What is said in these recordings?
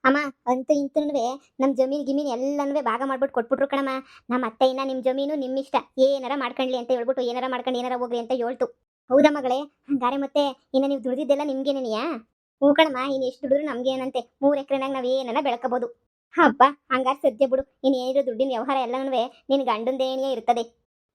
ಅಮ್ಮ ಅಂತೂ ಇಂತೂ ನಮ್ಮ ಜಮೀನು ಗಿಮೀನು ಎಲ್ಲನೂ ಭಾಗ ಮಾಡ್ಬಿಟ್ಟು ಕೊಟ್ಬಿಟ್ರು ಕಣಮ್ಮ. ನಮ್ಮ ಅತ್ತೆ ಇನ್ನ ನಿಮ್ಮ ಜಮೀನು ನಿಮ್ಮಿಷ್ಟ, ಏನಾರ ಮಾಡ್ಕೊಳ್ಳಿ ಅಂತ ಹೇಳ್ಬಿಟ್ಟು ಏನಾರ ಮಾಡ್ಕೊಂಡು ಏನಾರ ಹೋಗ್ರಿ ಅಂತ ಹೇಳ್ತು. ಹೌದಾ ಮಗಳೇ? ಹಂಗಾರೆ ಮತ್ತೆ ಇನ್ನು ನೀವು ದುಡಿದಿದ್ದೆಲ್ಲ ನಿಮ್ಗೇನೇನಿಯಾ? ಹ್ಞೂ ಕಣಮ್ಮ, ಇನ್ನು ಎಷ್ಟು ದುಡಿದ್ರು ನಮ್ಗೇನಂತೆ, 3 ಎಕರೆನಾಗ ನಾವ್ ಏನಾರ ಬೆಳ್ಕೋಬಹುದು. ಹಬ್ಬ, ಹಂಗಾರೆ ಸದ್ಯ ಬಿಡು, ಇನ್ನೇನಿದ್ರು ದುಡ್ಡಿನ ವ್ಯವಹಾರ ಎಲ್ಲನೂ ನಿನ್ ಗಂಡಂದೇನಿಯೇ ಇರ್ತದೆ.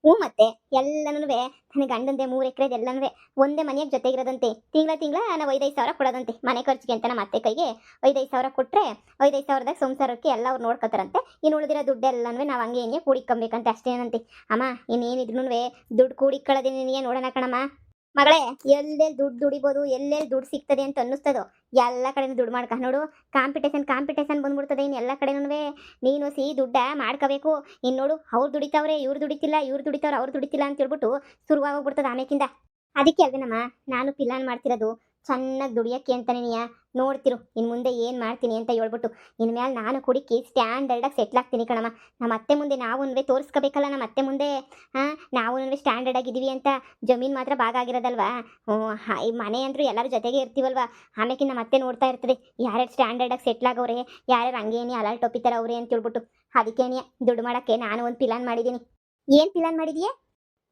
ಹ್ಞೂ ಮತ್ತೆ ಎಲ್ಲನೂ ನನ್ನ ಗಂಡಂದೆ 3 ಎಕರೆ ಎಲ್ಲನೂ ಒಂದೇ ಮನೆಯಾಗ ಜೊತೆಗಿರೋದಂತೆ. ತಿಂಗಳ ನಾವು 5,000 ಕೊಡೋದಂತೆ ಮನೆ ಖರ್ಚಿಗೆ ಅಂತ. ನಮ್ಮ ಅತ್ತೆ ಕೈಗೆ 5,000 ಕೊಟ್ರೆ 5,000ದಾಗ ಸಂಸಾರಕ್ಕೆ ಎಲ್ಲ ಅವ್ರು ನೋಡ್ಕೊತಾರಂತೆ. ಇನ್ನು ಉಳಿದಿರೋ ದುಡ್ಡೆಲ್ಲನೂ ನಾವು ಹಂಗೆ ಹಿಂಗೆ ಕೂಡಿಕೊಂಬೇಕಂತೆ ಅಷ್ಟೇನಂತೆ. ಅಮ್ಮ ಇನ್ನೇನಿದ್ರು ದುಡ್ಡು ಕೂಡಿಕೊಳ್ಳೋದೇನೇ ನೋಡೋಣ ಕಣಮ್ಮ. ಮಗಳೇ, ಎಲ್ಲೆಲ್ಲಿ ದುಡ್ಡು ದುಡಿಬೋದು, ಎಲ್ಲೆಲ್ಲಿ ದುಡ್ಡು ಸಿಗ್ತದೆ ಅಂತ ಅನ್ನಿಸ್ತದೋ ಎಲ್ಲ ಕಡೆನೂ ದುಡ್ಡು ಮಾಡ್ಕ ನೋಡು. ಕಾಂಪಿಟೇಷನ್ ಬಂದ್ಬಿಡ್ತದೆ ಇನ್ನು ಎಲ್ಲ ಕಡೆನೂ. ನೀನು ದುಡ್ಡ ಮಾಡ್ಕೋಬೇಕು. ಇನ್ನು ನೋಡು, ಅವ್ರು ದುಡಿತಾವ್ರೆ ಇವ್ರು ದುಡಿತಿಲ್ಲ, ಇವ್ರು ದುಡಿತಾವ್ರೆ ಅವ್ರು ದುಡಿತಿಲ್ಲ ಅಂತ ಹೇಳ್ಬಿಟ್ಟು ಶುರುವಾಗೋಗ್ಬಿಡ್ತದೆ ಆಮೇಕಿಂದ. ಅದಕ್ಕೆ ಅಲ್ವೇನಮ್ಮ ನಾನು ಪ್ಲಾನ್ ಮಾಡ್ತಿರೋದು, ಚೆನ್ನಾಗಿ ದುಡಿಯೋಕ್ಕೆ ಅಂತಾನೆ. ನೋಡ್ತಿರು ಇನ್ನು ಮುಂದೆ ಏನು ಮಾಡ್ತೀನಿ ಅಂತ ಹೇಳ್ಬಿಟ್ಟು. ಇನ್ಮೇಲೆ ನಾನು ಕುಡಿಕಿ ಸ್ಟ್ಯಾಂಡರ್ಡಾಗಿ ಸೆಟ್ಲ್ ಆಗ್ತೀನಿ ಕಣಮ್ಮ. ನಮ್ಮ ಅತ್ತೆ ಮುಂದೆ ನಾವು ತೋರಿಸ್ಕೋಬೇಕಲ್ಲ. ನಮ್ಮ ಅತ್ತೆ ಮುಂದೆ ನಾವು ಸ್ಟ್ಯಾಂಡರ್ಡ್ ಆಗಿದ್ದೀವಿ ಅಂತ. ಜಮೀನು ಮಾತ್ರ ಭಾಗ ಆಗಿರೋದಲ್ವಾ. ಈ ಮನೆ ಅಂದ್ರೂ ಎಲ್ಲರೂ ಜೊತೆಗೆ ಇರ್ತೀವಲ್ವಾ. ಆಮೇಲೆ ನಮ್ಮ ಅತ್ತೆ ನೋಡ್ತಾ ಇರ್ತದೆ ಯಾರ್ಯಾರು ಸ್ಟ್ಯಾಂಡರ್ಡಾಗಿ ಸೆಟ್ಲ್ ಆಗೋರೆ, ಯಾರ್ಯಾರು ಹಂಗೇನಿ ಅಲಾಲ್ ಟೊಪಿತಾರ ಅವ್ರೆ ಅಂತ ಹೇಳ್ಬಿಟ್ಟು. ಅದಕ್ಕೇನೆ ದುಡ್ಡು ಮಾಡೋಕ್ಕೆ ನಾನು ಒಂದು ಪ್ಲಾನ್ ಮಾಡಿದ್ದೀನಿ. ಏನು ಪ್ಲಾನ್ ಮಾಡಿದೀಯಾ?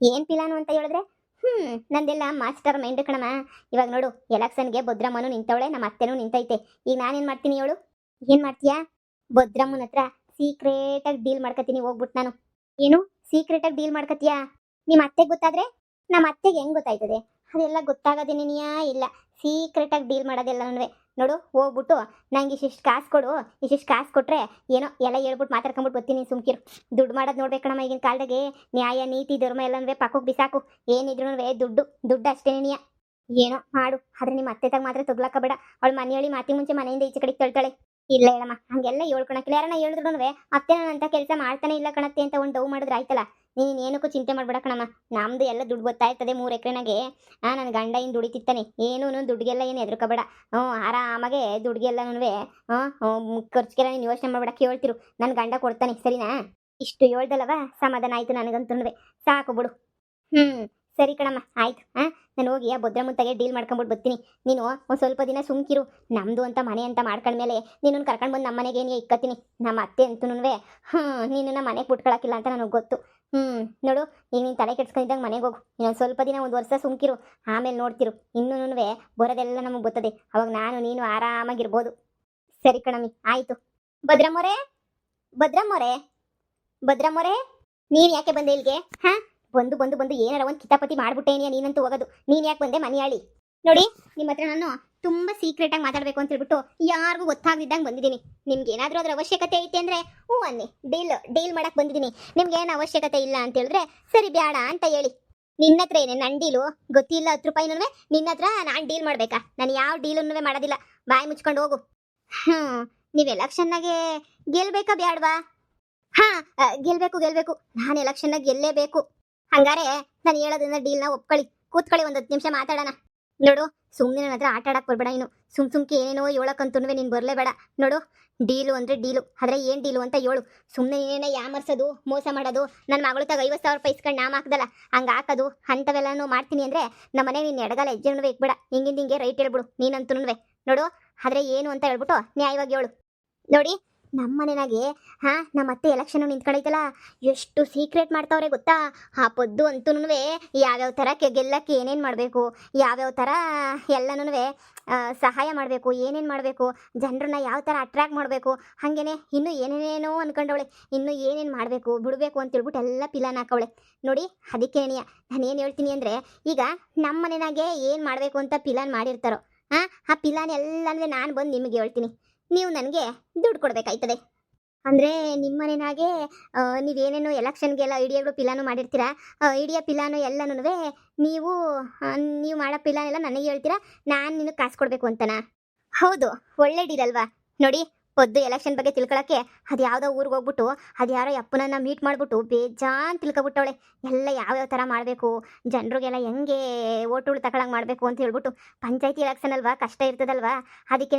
ಏನು ಪ್ಲಾನು ಅಂತ ಹೇಳಿದ್ರೆ, ನಂದೆಲ್ಲ ಮಾಸ್ಟರ್ ಮೈಂಡ್ ಕಣಮ್ಮ. ಇವಾಗ ನೋಡು, ಎಲೆಕ್ಷನ್ಗೆ ಭದ್ರಮ್ಮನು ನಿಂತವಳೆ, ನಮ್ಮ ಅತ್ತೆನೂ ನಿಂತೈತೆ. ಈಗ ನಾನೇನು ಮಾಡ್ತೀನಿ ಹೇಳು? ಏನು ಮಾಡ್ತೀಯಾ? ಭದ್ರಮ್ಮನ ಹತ್ರ ಸೀಕ್ರೆಟಾಗಿ ಡೀಲ್ ಮಾಡ್ಕೊತೀನಿ ಹೋಗ್ಬಿಟ್ಟು ನಾನು. ಏನು ಸೀಕ್ರೆಟಾಗಿ ಡೀಲ್ ಮಾಡ್ಕೊತೀಯಾ? ನಿಮ್ಮ ಅತ್ತೆಗೆ ಗೊತ್ತಾದ್ರೆ? ನಮ್ಮ ಅತ್ತೆಗೆ ಹೆಂಗೆ ಗೊತ್ತಾಯ್ತದೆ? ಅದೆಲ್ಲ ಗೊತ್ತಾಗೋದೇನೇನಿಯಾ ಇಲ್ಲ. ಸೀಕ್ರೆಟಾಗಿ ಡೀಲ್ ಮಾಡೋದೆಲ್ಲನೂ ನೋಡು, ಹೋಗ್ಬಿಟ್ಟು ನಂಗೆ ಇಷ್ಟಿಷ್ಟು ಕಾಸು ಕೊಡು, ಇಷ್ಟಿಷ್ಟು ಕಾಸು ಕೊಟ್ರೆ ಏನೋ ಎಲ್ಲ ಹೇಳ್ಬಿಟ್ಟು ಮಾತಾಡ್ಕೊಂಬಿಟ್ಟು ಬರ್ತೀನಿ. ಸುಮ್ಕಿರು. ದುಡ್ಡು ಮಾಡೋದು ನೋಡ್ಬೇಕಣಮ್ಮ. ಈಗಿನ ಕಾಲದಾಗೆ ನ್ಯಾಯ ನೀತಿ ಧರ್ಮ ಎಲ್ಲನೂ ಪಕ್ಕಕ್ಕೆ ಬಿಸಾಕು. ಏನಿದ್ರು ದುಡ್ಡು ಅಷ್ಟೇನಿಯ. ಏನೋ ಮಾಡು, ಆದ್ರೆ ನಿಮ್ಮ ಅತ್ತೆದಾಗ ಮಾತ್ರ ತೊಗ್ಲಾಕಬೇಡ. ಅವಳು ಮನೆ ಹೇಳಿ ಮಾತಿ ಮುಂಚೆ ಮನೆಯಿಂದ ಈಚೆ ಕಡೆಗೆ ತಳ್ತಾಳೆ. ಇಲ್ಲ ಹೇಳಮ್ಮ, ಹಂಗೆಲ್ಲ ಹೇಳ್ಕೊಳಕ್ಕಿಲ್ಲ. ಯಾರನ್ನ ಹೇಳಿದ್ರು ಅತ್ತೆ ನಾನು ಅಂತ ಕೆಲಸ ಮಾಡ್ತಾನೆ ಇಲ್ಲ ಕಣತ್ತೆ ಅಂತ ಒಂದು ಡೌ ಮಾಡಿದ್ರೆ ಆಯ್ತಲ್ಲ. ನೀನು ಏನಕ್ಕೂ ಚಿಂತೆ ಮಾಡ್ಬೇಡ ಕಣಮ್ಮ. ನಮ್ದು ಎಲ್ಲ ದುಡ್ಡು ಗೊತ್ತಾಯ್ತದೆ. 3 ಎಕರೆನಾಗೆ ನನ್ನ ಗಂಡ ಇನ್ನು ದುಡಿತಿತ್ತಾನೆ. ಏನೂ ದುಡ್ಡಿಗೆಲ್ಲ ಏನು ಹೆದರ್ಕೋಬೇಡ. ಆರಾಮಾಗೆ ದುಡ್ಡಿಗೆಲ್ಲನೂ ಖರ್ಚಿಗೆಲ್ಲ ನೀನು ಯೋಚನೆ ಮಾಡ್ಬೇಡ. ಕೇಳ್ತಿರು, ನನ್ನ ಗಂಡ ಕೊಡ್ತಾನೆ, ಸರಿನಾ? ಇಷ್ಟು ಹೇಳ್ದಲ್ಲವ, ಸಮಾಧಾನ ಆಯ್ತು ನನಗಂತೂ. ಸಾಕು ಬಿಡು. ಸರಿ ಕಣಮ್ಮ, ಆಯ್ತು. ನಾನು ಹೋಗಿ ಆ ಭದ್ರಮುತ್ತಾಗೆ ಡೀಲ್ ಮಾಡ್ಕೊಂಬಿಟ್ಟು ಬರ್ತೀನಿ. ನೀನು ಒಂದು ಸ್ವಲ್ಪ ದಿನ ಸುಮ್ಕಿರು. ನಮ್ಮದು ಅಂತ ಮನೆ ಅಂತ ಮಾಡ್ಕೊಂಡ್ಮೇಲೆ ನೀನು ಕರ್ಕೊಂಡು ಬಂದು ನಮ್ಮ ಮನೆಗೆ ಏನೇ ಇಕ್ಕತ್ತೀನಿ. ನಮ್ಮ ಅತ್ತೆ ಅಂತೂ ನೀನು ನಮ್ಮ ಮನೆಗೆ ಬಿಟ್ಕೊಳಕ್ಕಿಲ್ಲ ಅಂತ ನನಗೆ ಗೊತ್ತು. ನೋಡು, ಈಗ ನೀನು ತಲೆ ಕೆಡ್ಸ್ಕೊಂಡಿದ್ದಂಗೆ ಮನೆಗೆ ಹೋಗು. ಇನ್ನೊಂದು ಸ್ವಲ್ಪ ದಿನ, 1 ವರ್ಷ ಸುಮ್ಕಿರು. ಆಮೇಲೆ ನೋಡ್ತಿರು, ಇನ್ನೂ ಬರೋದೆಲ್ಲ ನಮಗೆ ಬರ್ತದೆ. ಅವಾಗ ನಾನು ನೀನು ಆರಾಮಾಗಿರ್ಬೋದು. ಸರಿ ಕಣಮ್ಮಿ, ಆಯಿತು. ಭದ್ರಮ್ಮೋರೇ, ಭದ್ರಮ್ಮೋರೇ, ಭದ್ರಮ್ಮೋರೇ, ನೀನು ಯಾಕೆ ಬಂದೆ ಇಲ್ಲಿಗೆ? ಬಂದು ಏನಾರ ಒಂದು ಕಿತಾಪತಿ ಮಾಡ್ಬಿಟ್ಟೇನಿಯ ನೀನಂತೂ ಹೋಗೋದು. ನೀನು ಯಾಕೆ ಬಂದೆ ಮನೆಯಾಳಿ? ನೋಡಿ, ನಿಮ್ಮ ಹತ್ರ ನಾನು ತುಂಬ ಸೀಕ್ರೆಟಾಗಿ ಮಾತಾಡಬೇಕು ಅಂತ ಹೇಳ್ಬಿಟ್ಟು ಯಾರಿಗೂ ಗೊತ್ತಾಗದಿದ್ದಂಗೆ ಬಂದಿದ್ದೀನಿ. ನಿಮ್ಗೆ ಏನಾದರೂ ಅದ್ರ ಅವಶ್ಯಕತೆ ಐತೆ ಅಂದರೆ ಹ್ಞೂ ಅನ್ನಿ, ಡೀಲ್ ಮಾಡಕ್ಕೆ ಬಂದಿದ್ದೀನಿ. ನಿಮ್ಗೆ ಏನು ಅವಶ್ಯಕತೆ ಇಲ್ಲ ಅಂತ ಹೇಳಿದ್ರೆ ಸರಿ ಬೇಡ ಅಂತ ಹೇಳಿ. ನಿನ್ನ ಹತ್ರ ಏನೇ ನನ್ನ ಡೀಲು ಗೊತ್ತಿಲ್ಲ? 10 ರೂಪಾಯಿನೂ ನಿನ್ನ ಹತ್ರ ನಾನು ಡೀಲ್ ಮಾಡಬೇಕಾ? ನಾನು ಯಾವ ಡೀಲನ್ನೂ ಮಾಡೋದಿಲ್ಲ. ಬಾಯಿ ಮುಚ್ಕೊಂಡು ಹೋಗು. ನೀವು ಎಲೆಕ್ಷನ್ನಾಗೆ ಗೆಲ್ಬೇಕಾ ಬ್ಯಾಡ್ವಾ? ಗೆಲ್ಬೇಕು. ನಾನು ಎಲೆಕ್ಷನ್ನಾಗ ಗೆಲ್ಲೇಬೇಕು. ಹಂಗಾರೆ ನಾನು ಹೇಳೋದ್ರಿಂದ ಡೀಲ್ನ ಒಪ್ಕೊಳ್ಳಿ. ಕೂತ್ಕೊಳ್ಳಿ, ಒಂದು 10 ನಿಮಿಷ ಮಾತಾಡೋಣ. ನೋಡು, ಸುಮ್ಮನೆ ನನ್ನ ಹತ್ರ ಆಟ ಆಡಕ್ಕೆ ಬರ್ಬೇಡ. ನೀನು ಸುಮ್ಕೆ ಏನೇನೋ ಹೇಳಕ್ಕಂತೂ ನೀನು ಬರಲೇಬೇಡ. ನೋಡು, ಡೀಲು ಅಂದರೆ ಡೀಲು, ಆದರೆ ಏನು ಡೀಲು ಅಂತ ಹೇಳು. ಸುಮ್ಮನೆ ಏನೇ ಯಾಮರ್ಸೋದು, ಮೋಸ ಮಾಡೋದು, ನನ್ನ ಮಗಳು ತಾಗ 50,000 ರೂಪಾಯಿ ಇಸ್ಕೊಂಡು ನಾಮ ಹಾಕ್ದಲ್ಲ ಹಂಗೆ ಹಾಕೋದು ಅಂಥವೆಲ್ಲನೂ ಮಾಡ್ತೀನಿ ಅಂದರೆ ನಮ್ಮ ಮನೆ ನೀನು ಎಡಗಾಲ ಹೆಜ್ಜೆನೂ ಇಕ್ಬೇಡ. ಹಿಂಗೆ ರೈಟ್ ಹೇಳ್ಬಿಡು ನೀನಂತೂ. ನೋಡು, ಆದರೆ ಏನು ಅಂತ ಹೇಳ್ಬಿಟ್ಟು ನ್ಯಾಯವಾಗಿ ಹೇಳು. ನೋಡಿ, ನಮ್ಮ ಮನೆನಾಗೆ ನಮ್ಮ ಅತ್ತೆ ಎಲೆಕ್ಷನ್ ನಿಂತ್ಕೊಂಡೈತಲ್ಲ, ಎಷ್ಟು ಸೀಕ್ರೆಟ್ ಮಾಡ್ತಾವ್ರೆ ಗೊತ್ತಾ? ಆ ಪೊದ್ದು ಅಂತೂ ಯಾವ್ಯಾವ ಥರ ಗೆಲ್ಲಕ್ಕೆ ಏನೇನು ಮಾಡಬೇಕು, ಯಾವ್ಯಾವ ಥರ ಎಲ್ಲನೂ ಸಹಾಯ ಮಾಡಬೇಕು, ಏನೇನು ಮಾಡಬೇಕು, ಜನರನ್ನ ಯಾವ ಥರ ಅಟ್ರ್ಯಾಕ್ಟ್ ಮಾಡಬೇಕು, ಹಾಗೇನೆ ಇನ್ನೂ ಏನೇನೇನೋ ಅಂದ್ಕೊಂಡವಳೆ. ಇನ್ನೂ ಏನೇನು ಮಾಡಬೇಕು ಬಿಡಬೇಕು ಅಂತೇಳ್ಬಿಟ್ಟು ಎಲ್ಲ ಪಿಲಾನ್ ಹಾಕವಳೆ. ನೋಡಿ, ಅದಕ್ಕೆ ನಾನು ಏನು ಹೇಳ್ತೀನಿ ಅಂದರೆ, ಈಗ ನಮ್ಮ ಮನೆನಾಗೆ ಏನು ಮಾಡಬೇಕು ಅಂತ ಪಿಲಾನ್ ಮಾಡಿರ್ತಾರೋ ಆ ಪಿಲಾನ್ ಎಲ್ಲನೂ ನಾನು ಬಂದು ನಿಮಗೆ ಹೇಳ್ತೀನಿ. ನೀವು ನನಗೆ ದುಡ್ಡು ಕೊಡಬೇಕಾಯ್ತದೆ. ಅಂದರೆ ನಿಮ್ಮ ಮನೆಯಾಗೆ ನೀವೇನೇನು ಎಲೆಕ್ಷನ್ಗೆಲ್ಲ ಐಡಿಯಾಗಳು ಪಿಲಾನು ಮಾಡಿರ್ತೀರಾ. ಐಡಿಯಾ ಪಿಲಾನು ಎಲ್ಲನೂ ನೀವು ಮಾಡೋ ಪಿಲಾನ್ ಎಲ್ಲ ನನಗೆ ಹೇಳ್ತೀರಾ, ನಾನು ನಿನಗೆ ಕಾಸು ಕೊಡಬೇಕು ಅಂತನಾ? ಹೌದು, ಒಳ್ಳೆ ಡೀಲ್ ಅಲ್ವಾ? ನೋಡಿ, ಪೊದ್ದು ಎಲೆಕ್ಷನ್ ಬಗ್ಗೆ ತಿಳ್ಕೊಳಕ್ಕೆ ಅದು ಯಾವುದೋ ಊರಿಗೆ ಹೋಗ್ಬಿಟ್ಟು ಅದು ಯಾರೋ ಅಪ್ಪನನ್ನ ಮೀಟ್ ಮಾಡಿಬಿಟ್ಟು ಬೇಜಾನ್ ತಿಳ್ಕೊಬಿಟ್ಟವಳೆ. ಎಲ್ಲ ಯಾವ್ಯಾವ ಥರ ಮಾಡಬೇಕು, ಜನರಿಗೆಲ್ಲ ಹೆಂಗೆ ಓಟುಗಳು ತಗೊಳಂಗೆ ಮಾಡಬೇಕು ಅಂತ ಹೇಳ್ಬಿಟ್ಟು. ಪಂಚಾಯತಿ ಎಲೆಕ್ಷನ್ ಅಲ್ವಾ, ಕಷ್ಟ ಇರ್ತದಲ್ವಾ, ಅದಕ್ಕೆ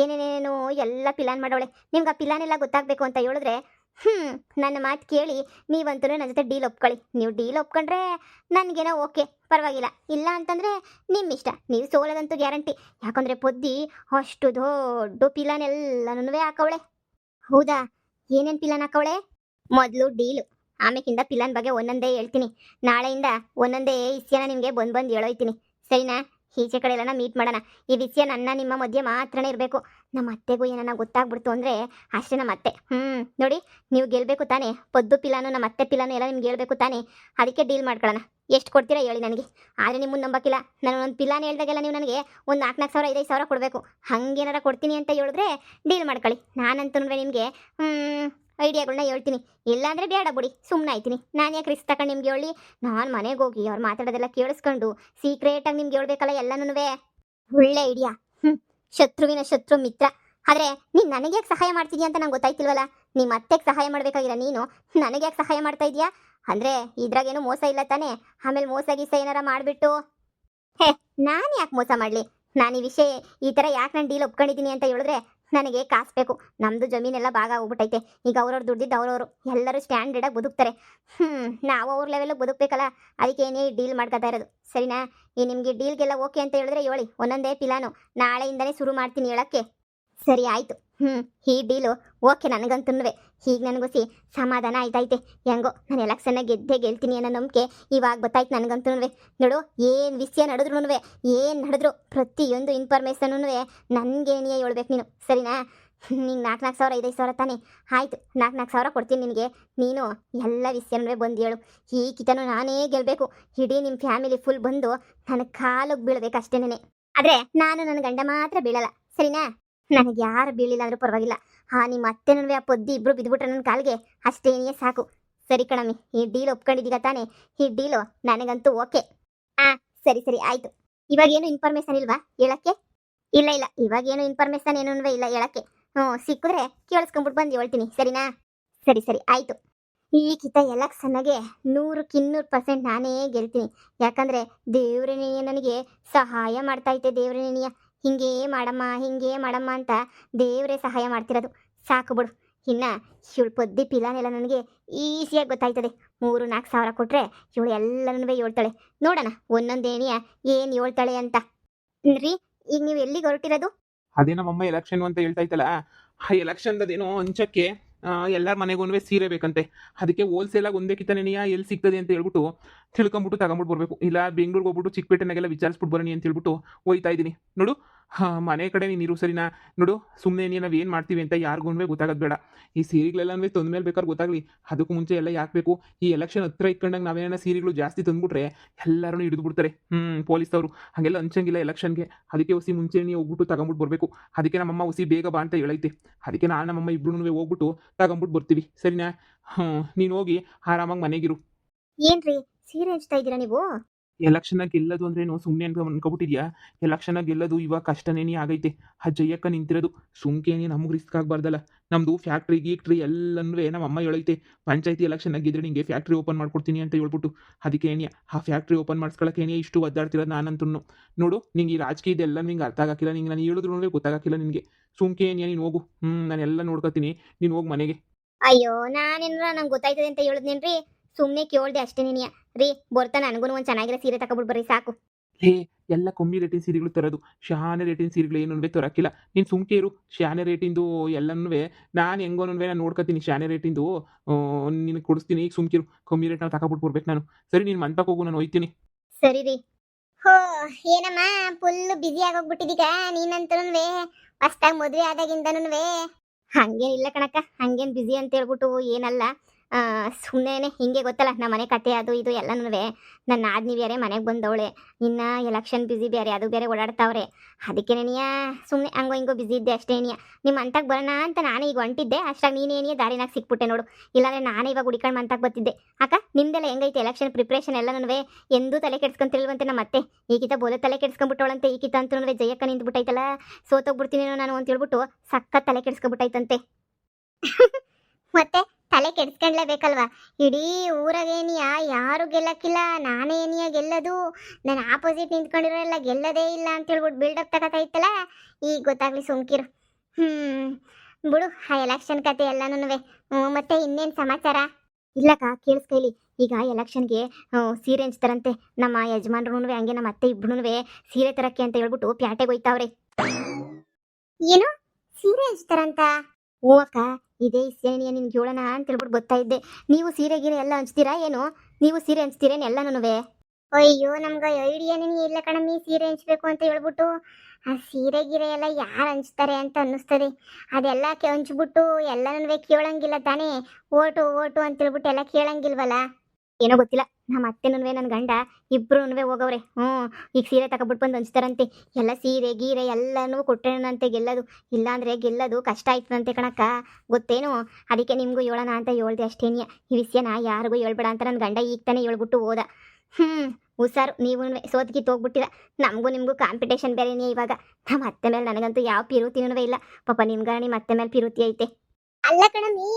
ಏನೇನೇನೋ ಎಲ್ಲ ಪಿಲಾನ್ ಮಾಡವಳೆ. ನಿಮ್ಗೆ ಆ ಪಿಲಾನ್ ಎಲ್ಲ ಗೊತ್ತಾಗಬೇಕು ಅಂತ ಹೇಳಿದ್ರೆ ಹ್ಮ್. ನನ್ನ ಮಾತು ಕೇಳಿ ನೀವಂತೂ ನನ್ನ ಜೊತೆ ಡೀಲ್ ಒಪ್ಕೊಳ್ಳಿ. ನೀವು ಡೀಲ್ ಒಪ್ಕೊಂಡ್ರೆ ನನಗೇನೋ ಓಕೆ, ಪರವಾಗಿಲ್ಲ. ಇಲ್ಲ ಅಂತಂದ್ರೆ ನಿಮ್ಮಿಷ್ಟ. ನೀವು ಸೋಲದಂತೂ ಗ್ಯಾರಂಟಿ. ಯಾಕಂದ್ರೆ ಪೊದ್ದಿ ಅಷ್ಟು ದೊಡ್ಡ ಪಿಲಾನ್ ಎಲ್ಲನೂ ಹಾಕವಳೆ. ಹೌದಾ? ಏನೇನ್ ಪಿಲಾನ್ ಹಾಕವಳೆ? ಮೊದಲು ಡೀಲು, ಆಮೇಕಿಂದ ಪಿಲಾನ್ ಬಗ್ಗೆ ಒಂದೊಂದೇ ಹೇಳ್ತೀನಿ. ನಾಳೆಯಿಂದ ಒಂದೊಂದೇ ವಿಷಯನ ನಿಮಗೆ ಬಂದು ಹೇಳೋಯ್ತೀನಿ, ಸರಿನಾ? ಈಚೆ ಕಡೆ ಎಲ್ಲ ಮೀಟ್ ಮಾಡೋಣ. ಈ ವಿಷಯ ನನ್ನ ನಿಮ್ಮ ಮಧ್ಯೆ ಮಾತ್ರನೇ ಇರಬೇಕು. ನಮ್ಮ ಅತ್ತೆಗೂ ಏನನ್ನ ಗೊತ್ತಾಗ್ಬಿಡ್ತು ಅಂದರೆ ಅಷ್ಟೇ ನಮ್ಮ ಅತ್ತೆ. ನೋಡಿ, ನೀವು ಗೆಲ್ಲಬೇಕು ತಾನೇ. ಪೊದ್ದು ಪಿಲಾನು ನಮ್ಮ ಅತ್ತೆ ಪಿಲಾನು ಎಲ್ಲ ನಿಮ್ಗೆ ಹೇಳ್ಬೇಕು ತಾನೇ. ಅದಕ್ಕೆ ಡೀಲ್ ಮಾಡ್ಕೊಳ್ಳೋಣ. ಎಷ್ಟು ಕೊಡ್ತೀರಾ ಹೇಳಿ ನನಗೆ. ಆದರೆ ನಿಮ್ಮನ್ನು ನಂಬಕ್ಕಿಲ್ಲ. ನಾನು ಒಂದು ಪಿಲಾನ್ ಹೇಳ್ದಾಗೆಲ್ಲ ನೀವು ನನಗೆ ಒಂದು 4,000 5,000 ಕೊಡಬೇಕು. ಹಂಗೇನಾರ ಕೊಡ್ತೀನಿ ಅಂತ ಹೇಳಿದ್ರೆ ಡೀಲ್ ಮಾಡ್ಕೊಳ್ಳಿ. ನಾನಂತೂ ನಿಮಗೆ ಐಡಿಯಾಗಳನ್ನ ಹೇಳ್ತೀನಿ. ಇಲ್ಲಾಂದರೆ ಬೇಡ ಬಿಡಿ, ಸುಮ್ಮನೆ ಆಯ್ತೀನಿ. ನಾನು ಯಾಕೆ ರಿಸ್ಕ್ ತಗೊಂಡು ನಿಮ್ಗೆ ಹೇಳಿ? ನಾನು ಮನೆಗೆ ಹೋಗಿ ಅವ್ರು ಮಾತಾಡೋದೆಲ್ಲ ಕೇಳಿಸ್ಕೊಂಡು ಸೀಕ್ರೆಟಾಗಿ ನಿಮ್ಗೆ ಹೇಳ್ಬೇಕಲ್ಲ ಎಲ್ಲನೂ. ಒಳ್ಳೆ ಐಡಿಯಾ. ಶತ್ರುವಿನ ಶತ್ರು ಮಿತ್ರ. ಆದರೆ ನೀನು ನನಗೆ ಯಾಕೆ ಸಹಾಯ ಮಾಡ್ತಿದ್ಯಾ ಅಂತ ನಂಗೆ ಗೊತ್ತಾಯ್ತಿಲ್ವಲ್ಲ. ನಿಮ್ಮ ಅತ್ತೆಗೆ ಸಹಾಯ ಮಾಡಬೇಕಾಗಿರ ನೀನು ನನಗೆ ಯಾಕೆ ಸಹಾಯ ಮಾಡ್ತಾ ಇದೀಯಾ? ಅಂದರೆ ಇದ್ರಾಗೇನು ಮೋಸ ಇಲ್ಲ ತಾನೇ? ಆಮೇಲೆ ಮೋಸ ಗೀಸ ಏನಾರ ಮಾಡಿಬಿಟ್ಟು ನಾನು ಯಾಕೆ ಮೋಸ ಮಾಡಲಿ? ನಾನು ಈ ವಿಷಯ ಈ ಥರ ಯಾಕೆ ನಾನು ಡೀಲ್ ಒಪ್ಕೊಂಡಿದ್ದೀನಿ ಅಂತ ಹೇಳಿದ್ರೆ ನನಗೆ ಕಾಸು ಬೇಕು. ನಮ್ಮದು ಜಮೀನೆಲ್ಲ ಭಾಗ ಹೋಗ್ಬಿಟ್ಟೈತೆ. ಈಗ ಅವ್ರವ್ರು ದುಡ್ದಿದ್ದು ಅವ್ರವರು ಎಲ್ಲರೂ ಸ್ಟ್ಯಾಂಡರ್ಡಾಗಿ ಬದುಕ್ತಾರೆ. ನಾವು ಅವ್ರ ಲೆವೆಲಿಗೆ ಬದುಕಬೇಕಲ್ಲ. ಅದಕ್ಕೆ ಏನೇ ಡೀಲ್ ಮಾಡ್ಕೊತಾ ಇರೋದು, ಸರಿನಾ? ಈ ನಿಮಗೆ ಡೀಲ್ಗೆಲ್ಲ ಓಕೆ ಅಂತ ಹೇಳಿದ್ರೆ ಹೇಳಿ, ಒಂದೊಂದೇ ಪಿಲಾನು ನಾಳೆಯಿಂದನೇ ಶುರು ಮಾಡ್ತೀನಿ ಹೇಳೋಕ್ಕೆ. ಸರಿ ಆಯಿತು. ಈ ಡೀಲು ಓಕೆ ನನಗಂತೂ. ಈಗ ನನಗೂ ಸಮಾಧಾನ ಆಯ್ತೈತೆ. ಹೆಂಗೋ ನಾನು ಎಲೆಕ್ಷನ್ನ ಗೆಲ್ತೀನಿ ಅನ್ನೋ ನಂಬಿಕೆ ಇವಾಗ ಗೊತ್ತಾಯ್ತು ನನಗಂತೂ. ನೋಡು, ಏನು ವಿಷಯ ನಡೆದ್ರು ಏನು ನಡೆದ್ರು ಪ್ರತಿಯೊಂದು ಇನ್ಫಾರ್ಮೇಷನೂ ನನಗೇನೇ ಹೇಳ್ಬೇಕು ನೀನು, ಸರಿನಾ? ನಿಂಗೆ 4,000 5,000 ತಾನೇ? ಆಯಿತು, 4,000 ಕೊಡ್ತೀನಿ ನಿನಗೆ. ನೀನು ಎಲ್ಲ ವಿಷಯನೂ ಬಂದು ಹೇಳು. ಈ ಕಿತನೂ ನಾನೇ ಗೆಲ್ಲಬೇಕು. ಇಡೀ ನಿಮ್ಮ ಫ್ಯಾಮಿಲಿ ಫುಲ್ ಬಂದು ನನ್ನ ಕಾಲಿಗೆ ಬೀಳ್ಬೇಕು ಅಷ್ಟೇನೆ. ಆದರೆ ನಾನು ನನ್ನ ಗಂಡ ಮಾತ್ರ ಬೀಳಲ್ಲ, ಸರಿನಾ? ನನಗೆ ಯಾರು ಬೀಳಿಲ್ಲ ಅಂದ್ರೂ ಪರವಾಗಿಲ್ಲ. ನಿಮ್ಮ ಅತ್ತೆನೂ ಆ ಪೊದ್ದಿ ಇಬ್ಬರು ಬಿದ್ದುಬಿಟ್ರೆ ನನ್ನ ಕಾಲಿಗೆ ಅಷ್ಟೇನೇ ಸಾಕು. ಸರಿ ಕಣಮ್ಮಿ, ಈ ಡೀಲ್ ಒಪ್ಕೊಂಡಿದ್ದೀಗ ತಾನೇ? ಈ ಡೀಲು ನನಗಂತೂ ಓಕೆ. ಸರಿ ಸರಿ ಆಯಿತು. ಇವಾಗೇನು ಇನ್ಫಾರ್ಮೇಷನ್ ಇಲ್ವಾ ಹೇಳಕ್ಕೆ? ಇಲ್ಲ, ಇವಾಗೇನು ಇನ್ಫಾರ್ಮೇಷನ್ ಏನೂ ಇಲ್ಲ ಹೇಳಕ್ಕೆ. ಸಿಕ್ಕಿದ್ರೆ ಕೇಳಿಸ್ಕೊಂಬಿಟ್ಟು ಬಂದು ಹೇಳ್ತೀನಿ, ಸರಿನಾ? ಸರಿ ಸರಿ ಆಯಿತು. ಈ ಕಿತ ಎಲೆಕ್ಷನ್ಗೆ 100% ನಾನೇ ಗೆಲ್ತೀನಿ. ಯಾಕಂದರೆ ದೇವ್ರನೇನಿಯ ನನಗೆ ಸಹಾಯ ಮಾಡ್ತೈತೆ. ದೇವ್ರನೇನಿಯ ಹಿಂಗೇ ಮಾಡಮ್ಮ ಅಂತ ದೇವರೇ ಸಹಾಯ ಮಾಡ್ತಿರೋದು. ಸಾಕು ಬಿಡು. ಇನ್ನು ಇವಳು ಪೊದ್ದಿ ಪಿಲಾನೆಲ್ಲ ನನಗೆ ಈಸಿಯಾಗಿ ಗೊತ್ತಾಯ್ತದೆ. 3-4 ಸಾವಿರ ಕೊಟ್ಟರೆ ಇವಳು ಎಲ್ಲನೂ ಹೇಳ್ತಾಳೆ. ನೋಡೋಣ ಒಂದೊಂದೇನಿಯ ಏನು ಹೇಳ್ತಾಳೆ ಅಂತ. ರೀ, ಈಗ ನೀವು ಎಲ್ಲಿಗೆ ಹೊರಟಿರೋದು? ಅದೇ ನಮ್ಮಮ್ಮ ಎಲೆಕ್ಷನ್ ಅಂತ ಹೇಳ್ತಾ ಇತ್ತಲ್ಲ, ಆ ಎಲೆಕ್ಷನ್ದೇನೋ ಹಂಚಕ್ಕೆ ಎಲ್ಲರ ಮನೆಗೂ ಸೀರೆ ಬೇಕಂತೆ. ಅದಕ್ಕೆ ಹೋಲ್ಸೇಲಾಗಿ ಒಂದೇ ಕಿತ್ತನೆಯ ಎಲ್ಲಿ ಸಿಗ್ತದೆ ಅಂತ ಹೇಳ್ಬಿಟ್ಟು ತಿಳ್ಕೊಂಬಿಟ್ಟು ತಗೊಂಬಿಟ್ಟು ಬರಬೇಕು. ಇಲ್ಲ ಬೆಂಗ್ಳೂರಿಗೆ ಹೋಗ್ಬಿಟ್ಟು ಚಿಕ್ಕಪೇಟೆನಾಗೆಲ್ಲ ವಿಚಾರಿಸ್ಬಿಟ್ಟು ಬರೋಣ ಅಂತ ಹೇಳ್ಬಿಟ್ಟು ಹೋಯ್ತಾ ಇದ್ದೀನಿ. ನೋಡು, ಮನೆ ಕಡೆ ನೀನು ಇರು, ಸರಿನಾ? ನೋಡು, ಸುಮ್ಮನೆ ನಾವು ಏನು ಮಾಡ್ತೀವಿ ಅಂತ ಯಾರಿಗೂ ಗೊತ್ತಾಗೋದು ಬೇಡ. ಈ ಸೀರೆಗಳೆಲ್ಲ ತಂದ ಮೇಲೆ ಬೇಕಾದ್ರೆ ಗೊತ್ತಾಗಲಿ. ಅದಕ್ಕೂ ಮುಂಚೆ ಎಲ್ಲ ಯಾಕೆ ಬೇಕು? ಈ ಎಲೆಕ್ಷನ್ ಹತ್ರ ಇಟ್ಕೊಂಡಾಗ ನಾವೇನ ಸೀರೆಗಳು ಜಾಸ್ತಿ ತಂದುಬಿಟ್ರೆ ಎಲ್ಲರೂ ಹಿಡಿದು ಬಿಡ್ತಾರೆ ಪೊಲೀಸವರು. ಹಾಗೆಲ್ಲ ಹಂಚಂಗಿಲ್ಲ ಎಲೆಕ್ಷನ್ಗೆ. ಅದಕ್ಕೆ ಹುಸಿ ಮುಂಚೆ ನೀವು ಹೋಗ್ಬಿಟ್ಟು ತಗೊಂಬಿಟ್ಟು ಬರಬೇಕು. ಅದಕ್ಕೆ ನಮ್ಮಮ್ಮ ಹುಸಿ ಬೇಗ ಬಾ ಅಂತ ಹೇಳೈತೆ. ಅದಕ್ಕೆ ನಾನು ನಮ್ಮಮ್ಮ ಇಬ್ಬರೂ ಹೋಗ್ಬಿಟ್ಟು ತಗೊಂಬಿಟ್ಟು ಬರ್ತೀವಿ, ಸರಿನಾ? ನೀನು ಹೋಗಿ ಆರಾಮಾಗಿ ಮನೆಗಿರು. ಏನ್ರಿ ಸೀರೆ ಹಂಚ್ತಾ ಇದ್ದೀರಾ ನೀವು? ಎಲೆಕ್ಷನ್ನಾಗ ಗೆಲ್ಲೋದು ಅಂದ್ರೇನು ಸುಮ್ಮನೆ ಅನ್ಕೊಬಿಟ್ಟಿದ್ಯಾ? ಎಲೆಕ್ಷನ್ನಾಗ ಗೆಲ್ಲೋದು ಇವಾಗ ಕಷ್ಟನೇನೇ ಆಗೈತೆ. ಆ ಜಯಕ್ಕ ನಿಂತಿರೋದು ಸುಮ್ಕೇನೆ ನಮಗೆ ರಿಸ್ಕ್ ಆಗಬಾರ್ದಲ್ಲ. ನಮ್ಮದು ಫ್ಯಾಕ್ಟ್ರಿ ಗೀಕ್ಟ್ರಿ ಎಲ್ಲನೂ ನಮ್ಮ ಅಮ್ಮ ಹೇಳೈತೆ. ಪಂಚಾಯತಿ ಎಲೆಕ್ಷನ್ನಾಗ ಗೆದ್ರೆ ನಿಂಗೆ ಫ್ಯಾಕ್ಟ್ರಿ ಓಪನ್ ಮಾಡ್ಕೊಡ್ತೀನಿ ಅಂತ ಹೇಳ್ಬಿಟ್ಟು. ಅದಕ್ಕೆ ಏನಿಯಾ ಆ ಫ್ಯಾಕ್ಟ್ರಿ ಓಪನ್ ಮಾಡಿಸ್ಕೊಳಕ್ಕೆ ಏನೇ ಇಷ್ಟು ಒದ್ದಾಡ್ತಿರೋದು ನಾನಂತೂ. ನೋಡು, ನಿಂಗೆ ಈ ರಾಜಕೀಯದೆಲ್ಲ ನಿಂಗೆ ಅರ್ಥ ಆಗಕ್ಕಿಲ್ಲ. ನಿಂಗೆ ನಾನು ಹೇಳಿದ್ರು ಗೊತ್ತಾಗಕ್ಕಿಲ್ಲ ನಿನಗೆ. ಸುಮ್ಕೇನಿಯಾ ನೀನು ಹೋಗು. ನಾನೆಲ್ಲ ನೋಡ್ಕೊತೀನಿ, ನೀನು ಹೋಗಿ ಮನೆಗೆ. ಅಯ್ಯೋ, ನಾನೇನ್ರ ನಂಗೆ ಗೊತ್ತಾಯ್ತದೆ ಅಂತ ಹೇಳಿದ್ನೇನ್ರಿ? ಸುಮ್ಮನೆ ಕೇಳ್ದೆ ಅಷ್ಟೇನೇನಿಯ. ರೀ, ಬರ್ತಾ ನನಗೂ ಒಂದು ಚೆನ್ನಾಗಿರೋ ಸೀರೆ ತಗೊಬಿಟ್ಟು ಬರ್ರಿ, ಸಾಕು. ಎಲ್ಲ ಕಮ್ಮಿ ರೇಟಿನ ಸೀರೆಗಳು ತರೋದು. ಶಾನೆ ರೇಟಿನ ಸೀರೆಗಳು ಏನೂ ತರೋಕ್ಕಿಲ್ಲ. ನೀನು ಸುಮ್ಕೆ ಇರು. ಶಾನೆ ರೇಟಿಂದು ಎಲ್ಲನೂ ನಾನು ಹೆಂಗೋನೂ ನಾನು ನೋಡ್ಕೊತೀನಿ. ಶಾನೆ ರೇಟಿಂದು ನಿನಗೆ ಕೊಡಿಸ್ತೀನಿ. ಈಗ ಸುಮ್ಕಿರು. ಕಮ್ಮಿ ರೇಟ್ ನಾವು ತಗೊಬಿಟ್ಟು ಬರ್ಬೇಕು ನಾನು. ಸರಿ, ನೀನು ಮಂತಕ್ಕೆ ಹೋಗು, ನಾನು ಹೋಯ್ತೀನಿ. ಸರಿ ರೀ. ಹೋ, ಏನಮ್ಮ ಫುಲ್ ಬ್ಯುಸಿ ಆಗೋಗ್ಬಿಟ್ಟಿದೀಗ ನೀನಂತೂ. ಹೊಸ್ದಾಗಿ ಮದುವೆ ಆದಾಗಿಂದನೂ ಹಂಗೇನಿಲ್ಲ ಕಣಕ್ಕ. ಹಂಗೇನು ಬ್ಯುಸಿ ಅಂತ ಹೇಳ್ಬಿಟ್ಟು ಏನಲ್ಲ. ಸುಮ್ಮನೆ ಹಿಂಗೆ ಗೊತ್ತಲ್ಲ ನಮ್ಮ ಮನೆ ಕತೆ ಅದು ಇದು ಎಲ್ಲನೂ. ನನ್ನ ಆದ್ನಿ ಬೇರೆ ಮನೆಗೆ ಬಂದವಳೆ. ಇನ್ನು ಎಲೆಕ್ಷನ್ ಬ್ಯುಸಿ ಬೇರೆ, ಅದು ಬೇರೆ ಓಡಾಡ್ತಾವ್ರೆ. ಅದಕ್ಕೆ ನೆನೆಯ ಸುಮ್ಮನೆ ಹಂಗೋ ಹಿಂಗೋ ಬ್ಯುಸಿ ಇದ್ದೆ ಅಷ್ಟೇನಿಯ. ನಿಮ್ಮ ಅಂತಕ್ಕೆ ಬರೋಣ ಅಂತ ನಾನು ಈಗ ಹೊಂಟಿದ್ದೆ. ಅಷ್ಟಾಗಿ ನೀನೇನಿಯ ದಾರಿನಾಗ ಸಿಕ್ಬಿಟ್ಟೆ ನೋಡು. ಇಲ್ಲಾಂದರೆ ನಾನೇ ಇವಾಗ ಹುಡಿಕೊಂಡು ಮಂತಕ್ಕೆ ಬರ್ತಿದ್ದೆ. ಅಕ್ಕ, ನಿಮ್ದೆಲ್ಲ ಹೆಂಗೈತೆ ಎಲೆಕ್ಷನ್ ಪ್ರಿಪ್ರೇಷನ್ ಎಲ್ಲನೂ? ಎಂದೂ ತಲೆ ಕೆಡ್ಸ್ಕೊಂತಿಲ್ವಂತೆ ನಮ್ಮ ಅತ್ತೆ. ಈಗಿತ ಬೋಲೆ ತಲೆ ಕೆಡ್ಸ್ಕೊಂಡ್ಬಿಟ್ಟವಳಂತೆ. ಈಗಿತ ಅಂತೂ ಜಯಕ್ಕ ನಿಂತ್ಬಿಟ್ಟೈತಲ್ಲ, ಸೋತೋಗ್ಬಿಡ್ತೀನೇನೋ ನಾನು ಅಂತ ಹೇಳ್ಬಿಟ್ಟು ಸಖತ್ ತಲೆ ಕೆಡ್ಸ್ಕೊಂಡ್ಬಿಟ್ಟೈತಂತೆ. ಮತ್ತೆ ತಲೆ ಕೆಡ್ಸ್ಕೊಂಡ್ಲೇಬೇಕಲ್ವಾ? ಇಡೀ ಊರಾಗೇನಿಯ ಯಾರು ಗೆಲ್ಲಕ್ಕಿಲ್ಲ, ನಾನೇ ಏನಿಯ ಗೆಲ್ಲದು. ನಾನು ಆಪೋಸಿಟ್ ನಿಂತ್ಕೊಂಡಿರೋ ಎಲ್ಲ ಗೆಲ್ಲದೇ ಇಲ್ಲ ಅಂತ ಹೇಳ್ಬಿಟ್ಟು ಬಿಲ್ಡಪ್ ತಗೋತಾ ಇತ್ತಲ್ಲ. ಈಗ ಗೊತ್ತಾಗ್ಲಿ, ಸುಮ್ಕಿರು. ಬಿಡು ಆ ಎಲೆಕ್ಷನ್ ಕತೆ ಎಲ್ಲಾನು. ಮತ್ತೆ ಇನ್ನೇನ್ ಸಮಾಚಾರ? ಇಲ್ಲಕ್ಕ ಕೇಳಿಸ್ಕೈಲಿ. ಈಗ ಎಲೆಕ್ಷನ್ಗೆ ಸೀರೆ ಹಂಚ್ತಾರಂತೆ ನಮ್ಮ ಯಜಮಾನ್ರು ಹಂಗೆ ನಮ್ಮ ಅತ್ತೆ ಇಬ್ರು ಸೀರೆ ತರಕ್ಕೆ ಅಂತ ಹೇಳ್ಬಿಟ್ಟು ಪ್ಯಾಟೆಗೆ ಹೋಯ್ತಾವ್ರೆ. ಏನು ಸೀರೆ ಹಂಚ್ತಾರಂತ? ಹ್ಞೂ ಅಕ್ಕ, ಇದೇ ಇಸ್ಯೇನಿಯ ನಿನ್ಗೆ ಹೇಳೋಣ ಅಂತ ಹೇಳ್ಬಿಟ್ಟು ಬರ್ತಾ ಇದ್ದೆ. ನೀವು ಸೀರೆ ಗೀರೆ ಎಲ್ಲ ಹಂಚ್ತೀರಾ ಏನು? ನೀವು ಸೀರೆ ಹಂಚ್ತೀರೇನು ಎಲ್ಲನೂ? ಅಯ್ಯೋ ನಮ್ಗೆ ಐಡಿಯಾನೇ ಇಲ್ಲ ಕಣಮ್ಮಿ, ಸೀರೆ ಹಂಚ್ಬೇಕು ಅಂತ ಹೇಳ್ಬಿಟ್ಟು. ಆ ಸೀರೆ ಗೀರೆ ಎಲ್ಲ ಯಾರು ಹಂಚ್ತಾರೆ ಅಂತ ಅನ್ನಿಸ್ತದೆ. ಅದೆಲ್ಲ ಹಂಚ್ಬಿಟ್ಟು ಎಲ್ಲನೂ ಕೇಳಂಗಿಲ್ಲ ತಾನೇ. ಓಟು ಓಟು ಅಂತ ಹೇಳ್ಬಿಟ್ಟು ಎಲ್ಲ ಕೇಳಂಗಿಲ್ವಲ್ಲ. ಏನೋ ಗೊತ್ತಿಲ್ಲ, ನಮ್ಮ ಅತ್ತೆನೂ ನನ್ನ ಗಂಡ ಇಬ್ರು ಹೋಗವ್ರೆ. ಈಗ ಸೀರೆ ತಗೊಬಿಟ್ಟು ಬಂದು ಹಂಚ್ತಾರಂತೆ. ಎಲ್ಲ ಸೀರೆ ಗೀರೆ ಎಲ್ಲನೂ ಕೊಟ್ಟೇನಂತೆ ಗೆಲ್ಲೋದು. ಇಲ್ಲಾಂದ್ರೆ ಗೆಲ್ಲೋದು ಕಷ್ಟ ಆಯ್ತದಂತೆ ಕಣಕ್ಕ, ಗೊತ್ತೇನು? ಅದಕ್ಕೆ ನಿಮಗೂ ಹೇಳೋಣ ಅಂತ ಹೇಳ್ದೆ ಅಷ್ಟೇನಿಯ. ಈ ವಿಷಯನ ಯಾರಿಗೂ ಹೇಳ್ಬೇಡ ಅಂತ ನನ್ನ ಗಂಡ ಈಗ ತಾನೇ ಹೇಳ್ಬಿಟ್ಟು ಹೋದ. ಹುಷಾರು, ನೀವು ಸೋತ್ಗಿತ್ತು ಹೋಗ್ಬಿಟ್ಟಿರ. ನಮಗೂ ನಿಮಗೂ ಕಾಂಪಿಟೇಷನ್ ಬೇರೆನೇ ಇವಾಗ. ನಮ್ಮ ಅತ್ತೆ ಮೇಲೆ ನನಗಂತೂ ಯಾವ ಪಿರುತಿನೂ ಇಲ್ಲ. ಪಾಪ ನಿಮ್ಗ ನಿಮ್ಮ ಅತ್ತೆ ಮೇಲೆ ಪಿರುತಿ ಐತೆ. ಅಲ್ಲ ಕಣಮಿ,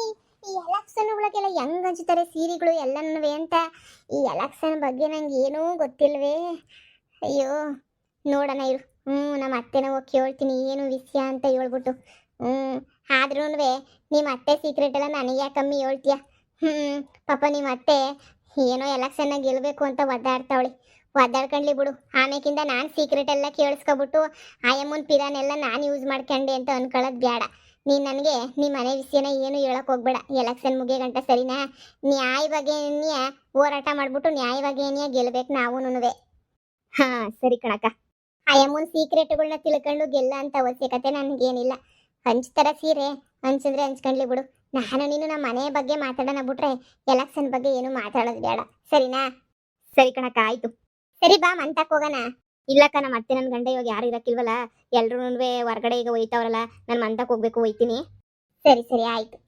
ಈ ಎಲೆಕ್ಷನ್ ಒಳಗೆಲ್ಲ ಹೆಂಗ್ ಹಂಚ್ತಾರೆ ಸೀರೆಗಳು ಎಲ್ಲನೂ ಅಂತ. ಈ ಎಲೆಕ್ಷನ್ ಬಗ್ಗೆ ನಂಗೆ ಏನೂ ಗೊತ್ತಿಲ್ವೇ. ಅಯ್ಯೋ ನೋಡೋಣ ಇರು. ನಮ್ಮ ಅತ್ತೆನ ಹೋಗಿ ಕೇಳ್ತೀನಿ ಏನು ವಿಷಯ ಅಂತ ಹೇಳ್ಬಿಟ್ಟು. ಆದ್ರೂ ನಿಮ್ಮ ಅತ್ತೆ ಸೀಕ್ರೆಟ್ ಎಲ್ಲ ನನಗೆ ಯಾಕಮ್ಮಿ ಹೇಳ್ತೀಯ? ಪಾಪ ನಿಮ್ಮ ಅತ್ತೆ ಏನೋ ಎಲೆಕ್ಷನ್ನ ಗೆಲ್ಲಬೇಕು ಅಂತ ಒದ್ದಾಡ್ತಾವಳೆ. ಒದ್ದಾಡ್ಕೊಂಡ್ಲಿ ಬಿಡು. ಆಮೇಕಿಂದ ನಾನು ಸೀಕ್ರೆಟ್ ಎಲ್ಲ ಕೇಳಿಸ್ಕೊಬಿಟ್ಟು ಆಯಮ್ಮನ ಪಿರಾನೆಲ್ಲ ನಾನು ಯೂಸ್ ಮಾಡ್ಕೊಂಡೆ ಅಂತ ಅನ್ಕೊಳ್ಳೋದು ಬೇಡ. ನೀನು ನನಗೆ ನಿಮ್ಮ ಮನೆ ವಿಷಯನ ಏನು ಹೇಳಕ್ ಹೋಗ್ಬೇಡ. ಎಲೆಕ್ಷನ್ ಮುಗಿಯ ಗಂಟ ಸರಿನಾ? ನ್ಯಾಯವಾಗಿ ಹೋರಾಟ ಮಾಡ್ಬಿಟ್ಟು ನ್ಯಾಯವಾಗಿ ಗೆಲ್ಬೇಕು ನಾವೂನುವೆ. ಹಾ ಸರಿ ಕಣಕ್ಕ. ಆಯಮ್ಮನ ಸೀಕ್ರೆಟ್ಗಳನ್ನ ತಿಳ್ಕೊಂಡು ಗೆಲ್ಲ ಅಂತ ಅವಶ್ಯಕತೆ ನನಗೇನಿಲ್ಲ. ಹಂಚ್ತಾರ ಸೀರೆ, ಹಂಚಿದ್ರೆ ಹಂಚ್ಕೊಂಡ್ಲಿ ಬಿಡು. ನಾನು ನೀನು ನಮ್ಮ ಮನೆ ಬಗ್ಗೆ ಮಾತಾಡೋಣ ಬಿಟ್ರೆ ಎಲೆಕ್ಷನ್ ಬಗ್ಗೆ ಏನು ಮಾತಾಡೋದು ಬೇಡ, ಸರಿನಾ? ಸರಿ ಕಣಕ್ಕ, ಆಯ್ತು. ಸರಿ ಬಾ ಮಂತಕ್ಕೆ ಹೋಗೋಣ. ಇಲ್ಲಕ್ಕ, ನಮ್ಮ ಅತ್ತೆ ನನ್ನ ಗಂಡ ಇವಾಗ ಯಾರು ಇರಕ್ಕಿಲ್ವಲ್ಲ, ಎಲ್ರೂ ಹೊರಗಡೆ ಈಗ ಹೋಯ್ತಾವ್ರಲ್ಲ, ನಾನು ಮಂತಕ್ಕೆ ಹೋಗ್ಬೇಕು, ಹೋಯ್ತೀನಿ. ಸರಿ ಸರಿ ಆಯ್ತು.